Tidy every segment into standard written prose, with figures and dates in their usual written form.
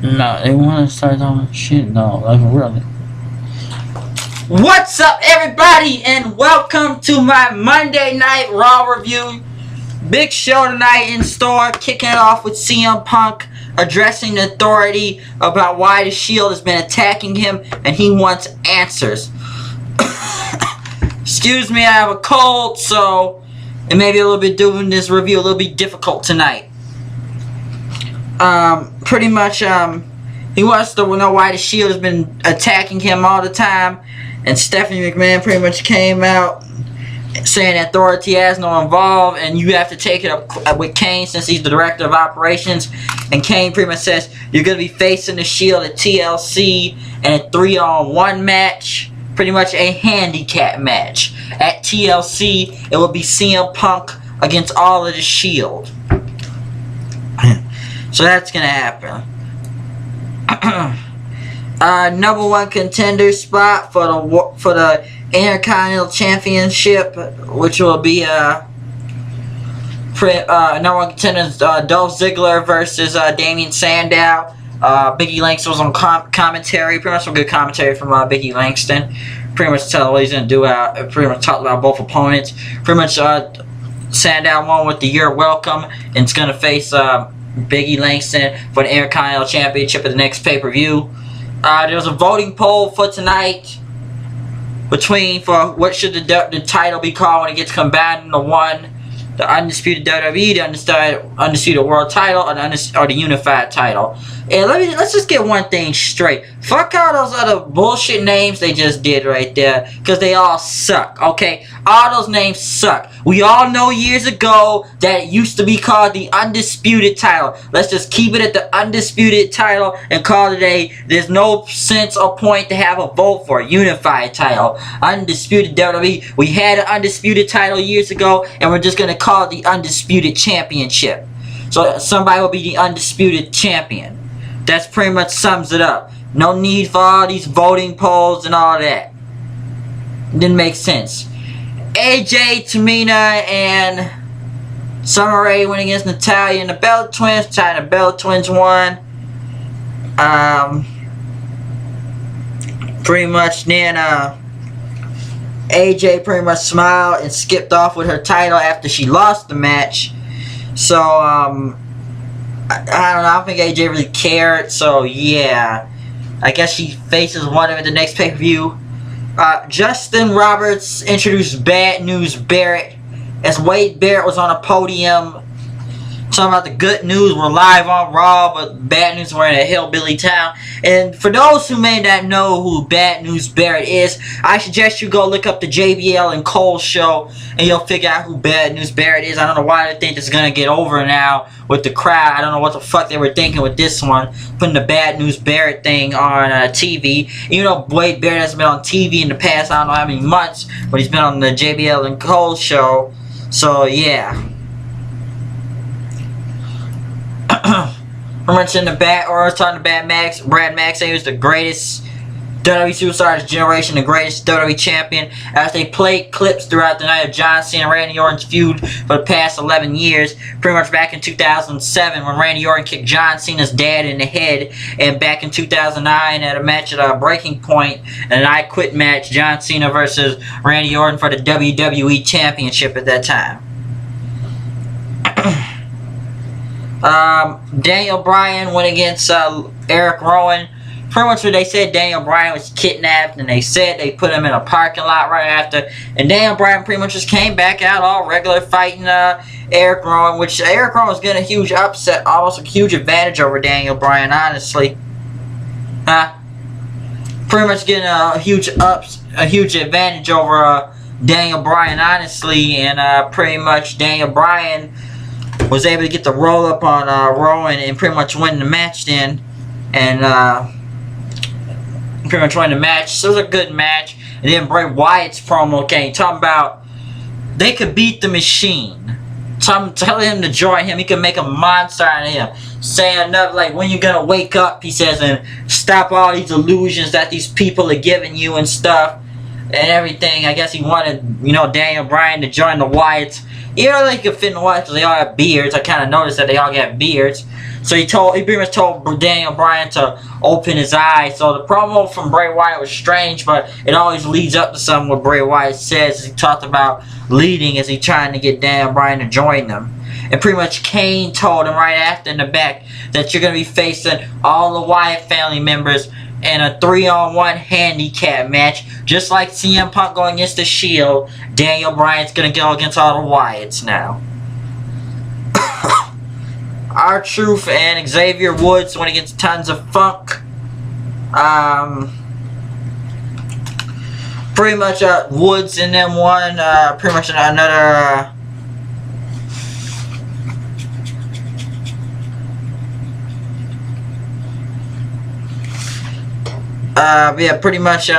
No, they want to start talking shit. No, like really. What's up, everybody, and welcome to my Monday Night Raw review. Big show tonight in store, kicking it off with CM Punk addressing the authority about why the Shield has been attacking him, and he wants answers. Excuse me, I have a cold, so it may be a little bit doing this review a little bit difficult tonight. Pretty much, he wants to know why the Shield has been attacking him all the time, and Stephanie McMahon pretty much came out saying authority has no involved, and you have to take it up with Kane since he's the director of operations. And Kane pretty much says you're going to be facing the Shield at TLC in a 3-on-1 match, pretty much a handicap match. At TLC, it will be CM Punk against all of the Shield. So that's going to happen. Number one contender spot for the Intercontinental Championship, which will be number one contender Dolph Ziggler versus Damien Sandow. Biggie Langston was on commentary, pretty much some good commentary from Biggie Langston. Pretty much tell what he's gonna do. Pretty much talked about both opponents. Pretty much Sandow won with the "You're Welcome" and it's gonna face Biggie Langston for the Intercontinental Championship at the next pay-per-view. There was a voting poll for tonight for what should the title be called when it gets combined into one: the Undisputed WWE, the Undisputed World Title, or the Unified Title. And let's just get one thing straight. Fuck all those other bullshit names they just did right there, because they all suck, okay? All those names suck. We all know years ago that it used to be called the Undisputed Title. Let's just keep it at the Undisputed Title and call it there's no sense or point to have a vote for a Unified Title. Undisputed WWE. We had an Undisputed Title years ago, and we're just going to call it the Undisputed Championship. So somebody will be the Undisputed Champion. That's pretty much sums it up. No need for all these voting polls and all that. Didn't make sense. AJ, Tamina, and Summer Rae went against Natalya and the Bella Twins. The Bella Twins won. Pretty much then AJ pretty much smiled and skipped off with her title after she lost the match. So I don't know, I don't think AJ really cared, so yeah. I guess she faces one of it the next pay-per-view. Justin Roberts introduced Bad News Barrett as Wade Barrett was on a podium talking about the good news. We're live on Raw, but bad news, we're in a hillbilly town. And for those who may not know who Bad News Barrett is, I suggest you go look up the JBL and Cole show, and you'll figure out who Bad News Barrett is. I don't know why they think it's gonna get over now with the crowd. I don't know what the fuck they were thinking with this one, putting the Bad News Barrett thing on TV. You know, Wade Barrett has been on TV in the past, I don't know how many months, but he's been on the JBL and Cole show. So yeah. I mentioned I was talking to Brad Max saying he was the greatest WWE superstar of his generation, the greatest WWE champion, as they played clips throughout the night of John Cena and Randy Orton's feud for the past 11 years. Pretty much back in 2007 when Randy Orton kicked John Cena's dad in the head, and back in 2009 at a match at Breaking Point, an I Quit match, John Cena versus Randy Orton for the WWE Championship at that time. Daniel Bryan went against Eric Rowan. Pretty much what they said, Daniel Bryan was kidnapped, and they said they put him in a parking lot right after. And Daniel Bryan pretty much just came back out all regular fighting Eric Rowan, which Eric Rowan was getting a huge upset, almost a huge advantage over Daniel Bryan, honestly. Pretty much getting a huge advantage over Daniel Bryan, honestly, and pretty much Daniel Bryan was able to get the roll up on Rowan and pretty much win the match then, and pretty much win the match. So it was a good match. And then Bray Wyatt's promo came talking about they could beat the Machine. Telling him to join him, he could make a monster out of him. Saying another, like, when you gonna wake up, he says, and stop all these illusions that these people are giving you and stuff and everything. I guess he wanted, Daniel Bryan to join the Wyatts. Even though they could fit in the watch, they all have beards. I kind of noticed that they all got beards. So he pretty much told Daniel Bryan to open his eyes. So the promo from Bray Wyatt was strange, but it always leads up to something what Bray Wyatt says. He talked about leading as he trying to get Daniel Bryan to join them. And pretty much Kane told him right after in the back that you're going to be facing all the Wyatt family members in a 3-on-1 handicap match. Just like CM Punk going against the Shield, Daniel Bryan's going to go against all the Wyatts now. R-Truth and Xavier Woods went against Tons of Funk. Pretty much Woods and them won. Pretty much another... yeah, pretty much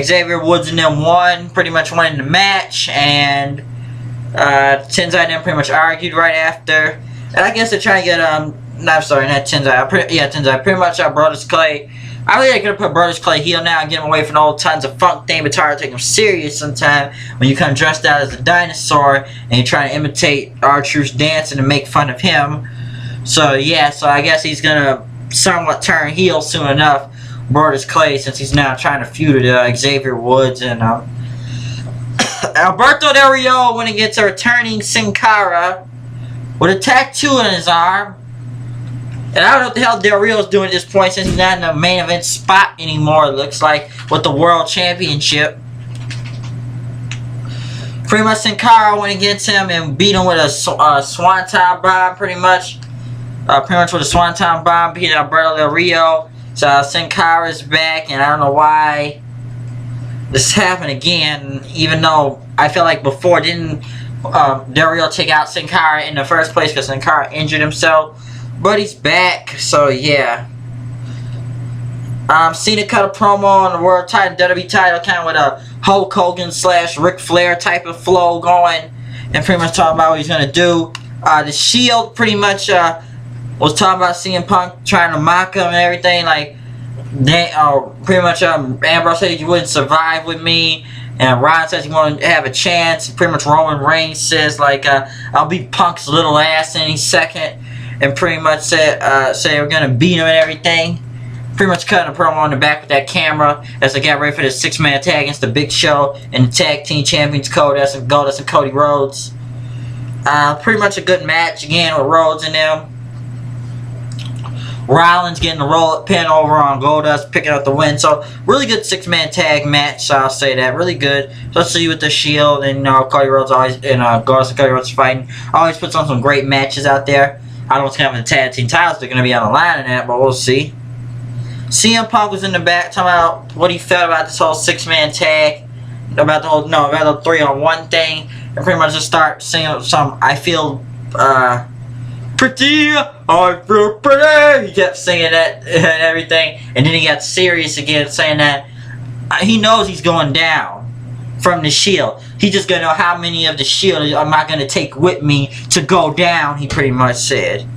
Xavier Woods and them won. Pretty much won the match, and Tenzai and them pretty much argued right after. And I guess they're trying to get no, sorry, not Tenzai. Tenzai. Pretty much Brodus Clay. I really could have put Brodus Clay heel now and get him away from the old Tons of Funk thing, but tired of taking him serious sometime when you come dressed out as a dinosaur and you're trying to imitate R-Truth's dancing and make fun of him. So yeah, so I guess he's gonna somewhat turn heel soon enough, Brodus Clay, since he's now trying to feud with Xavier Woods. And Alberto Del Rio went against a returning Sin Cara with a tattoo on his arm. And I don't know what the hell Del Rio's doing at this point, since he's not in the main event spot anymore, it looks like, with the World Championship. Pretty much Sin Cara went against him and beat him with a Swanton Bomb, pretty much. Pretty much with a Swanton Bomb, beating Alberto Del Rio. So Sin Cara's back, and I don't know why this happened again, even though I feel like before didn't Del Rio take out Sin Cara in the first place because Sin Cara injured himself. But he's back, so yeah. Cena cut a promo on the World title, WWE title, kind of with a Hulk Hogan / Ric Flair type of flow going, and pretty much talking about what he's gonna do. The Shield pretty much was talking about CM Punk trying to mock him and everything, like they pretty much Ambrose said he wouldn't survive with me, and Ron says he wanted to have a chance. Pretty much Roman Reigns says like I'll beat Punk's little ass any second, and pretty much said say we're gonna beat him and everything. Pretty much cutting a promo on the back with that camera as they got ready for the 6-man tag against the Big Show and the Tag Team Champions Goldust and Cody Rhodes. Pretty much a good match again with Rhodes and them. Rollins getting the roll-up pin over on Goldust, picking up the win. So really good 6-man tag match. So I'll say that really good. Especially with the Shield and Cody Rhodes always and Goldust and Cody Rhodes fighting. Always puts on some great matches out there. I don't know what's going to happen with the tag team titles. They're going to be on the line in that, but we'll see. CM Punk was in the back talking about what he felt about this whole 6-man tag, about the 3-on-1 thing, and pretty much just start singing some I feel pretty, I feel pretty. He kept singing that and everything, and then he got serious again, saying that he knows he's going down from the Shield. He's just gonna know how many of the Shield am I gonna take with me to go down. He pretty much said.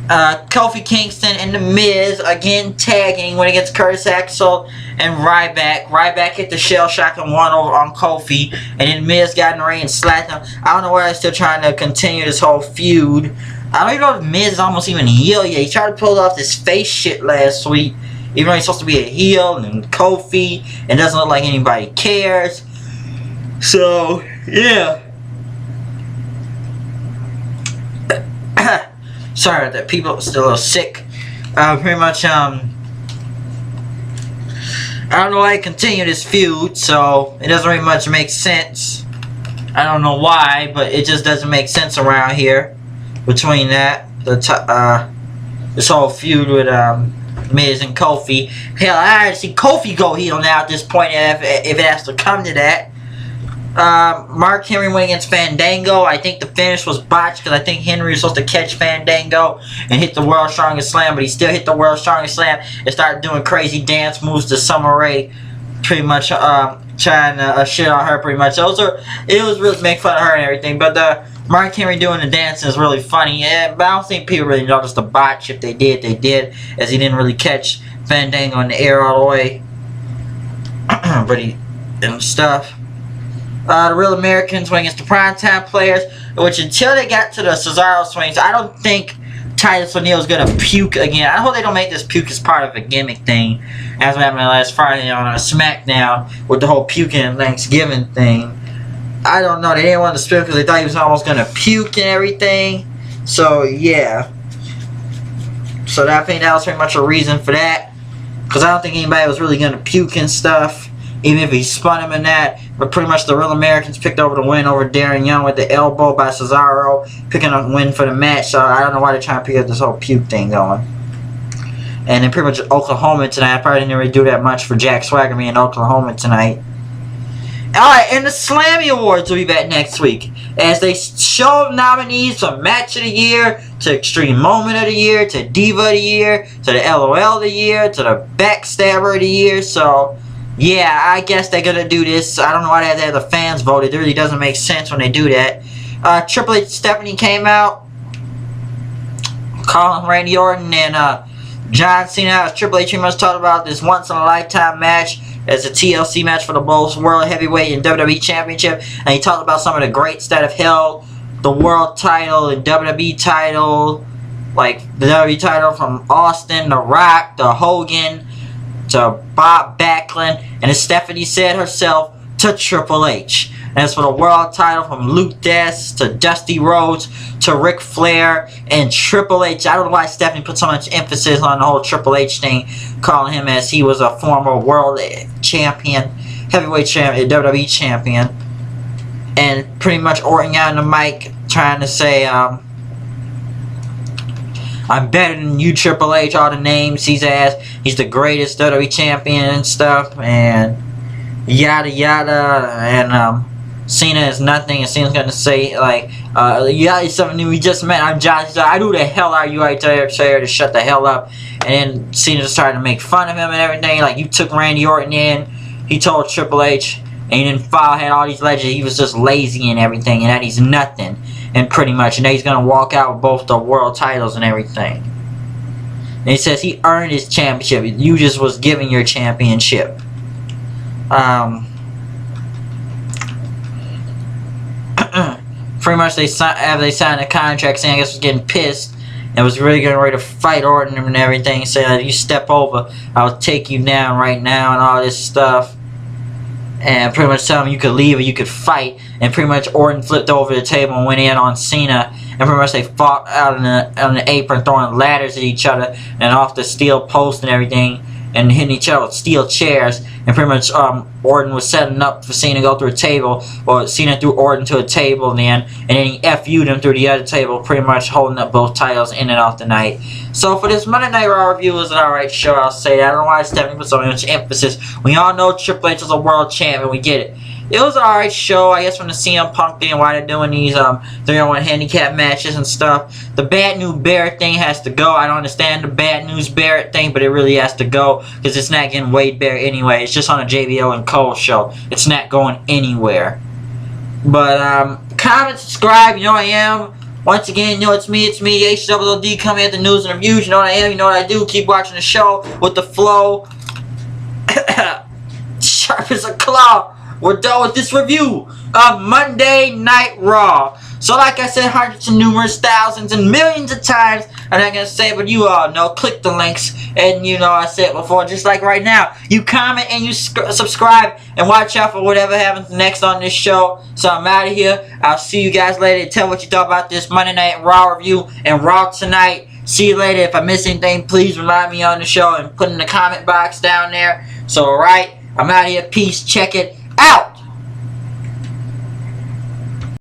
Kofi Kingston and The Miz again tagging when against Curtis Axel and Ryback. Ryback hit the shell shock and won over on Kofi, and then Miz got in the ring and slapped him. I don't know why they're still trying to continue this whole feud. I don't even know if Miz is almost even a heel yet. He tried to pull off this face shit last week, even though he's supposed to be a heel, and Kofi, and doesn't look like anybody cares. So, yeah. Sorry that people are still a little sick. Pretty much, I don't know why I continue this feud, so it doesn't really much make sense. I don't know why, but it just doesn't make sense around here. Between that, this whole feud with Miz and Kofi. Hell, I already see Kofi go heel now at this point if it has to come to that. Mark Henry went against Fandango. I think the finish was botched because I think Henry was supposed to catch Fandango and hit the World's Strongest Slam, but he still hit the World's Strongest Slam and started doing crazy dance moves to Summer Rae, pretty much trying to shit on her pretty much. It was really making fun of her and everything, but Mark Henry doing the dancing is really funny, but I don't think people really noticed the botch. If they did, they did, as he didn't really catch Fandango in the air all the way. But he and stuff. The Real Americans went against the Primetime Players, which until they got to the Cesaro swings, I don't think Titus O'Neil is going to puke again. I hope they don't make this puke as part of a gimmick thing, as what happened last Friday on SmackDown with the whole puking and Thanksgiving thing. I don't know. They didn't want to spit because they thought he was almost going to puke and everything. So, yeah. So, I think that was pretty much a reason for that. Because I don't think anybody was really going to puke and stuff. Even if he spun him in that. But pretty much the Real Americans picked over the win over Darren Young with the elbow by Cesaro. Picking up a win for the match. So I don't know why they're trying to pick up this whole puke thing going. And then pretty much Oklahoma tonight. I probably didn't really do that much for Jack Swagger being in Oklahoma tonight. Alright, and the Slammy Awards will be back next week. As they show nominees from Match of the Year, to Extreme Moment of the Year, to Diva of the Year, to the LOL of the Year, to the Backstabber of the Year. So, yeah, I guess they're gonna do this. I don't know why they have to have the fans vote. It really doesn't make sense when they do that. Triple H Stephanie came out, calling Randy Orton and John Cena. As Triple H pretty much talked about this once-in-a-lifetime match as a TLC match for the both World Heavyweight and WWE Championship. And he talked about some of the greats that have held the World title and WWE title. Like the WWE title from Austin, The Rock, to Hogan, to Bob Backlund. And as Stephanie said herself, to Triple H. And as for the World title from Luke Dess to Dusty Rhodes to Ric Flair and Triple H. I don't know why Stephanie put so much emphasis on the whole Triple H thing, calling him as he was a former World Champion, Heavyweight Champion, WWE Champion. And pretty much Orton got on the mic trying to say, I'm better than you, Triple H, all the names he's asked. He's the greatest WWE Champion and stuff, and yada yada, and Cena is nothing, and Cena's gonna say, like, yeah, it's something new we just met. I'm John. He's like, I do the hell are you? I tell her to shut the hell up. And then Cena just started to make fun of him and everything. Like, you took Randy Orton in. He told Triple H, and he didn't follow, had all these legends. He was just lazy and everything, and that he's nothing. And pretty much, and now he's gonna walk out with both the world titles and everything. And he says he earned his championship. You just was given your championship. Pretty much they signed a contract saying I guess was getting pissed and was really getting ready to fight Orton and everything, saying you step over, I'll take you down right now and all this stuff. And pretty much tell him you could leave or you could fight. And pretty much Orton flipped over the table and went in on Cena. And pretty much they fought out on the apron, throwing ladders at each other and off the steel post and everything, and hitting each other with steel chairs. And pretty much Orton was setting up for Cena to go through a table, or Cena threw Orton to a table and then he FU'd him through the other table, pretty much holding up both titles in and off the night. So for this Monday Night Raw review, it was an alright show, I'll say that. I don't know why Stephanie put so much emphasis. We all know Triple H is a world champion, we get it. It was an alright show, I guess, from the CM Punk thing, why they're doing these 3-on-1 handicap matches and stuff. The Bad News Barrett thing has to go. I don't understand the Bad News Barrett thing, but it really has to go because it's not getting Wade Barrett anyway. It's just on a JBL and Cole show. It's not going anywhere. But comment, subscribe. You know I am. Once again, you know it's me, HWD, coming at the news and reviews. You know what I am, you know what I do. Keep watching the show with the flow. Sharp as a claw. We're done with this review of Monday Night Raw. So like I said, hundreds and numerous thousands and millions of times, I'm not going to say it, but you all know, click the links. And you know I said it before, just like right now. You comment and you subscribe and watch out for whatever happens next on this show. So I'm out of here. I'll see you guys later. Tell what you thought about this Monday Night Raw review and Raw tonight. See you later. If I miss anything, please remind me on the show and put in the comment box down there. So alright, I'm out of here. Peace. Check it out.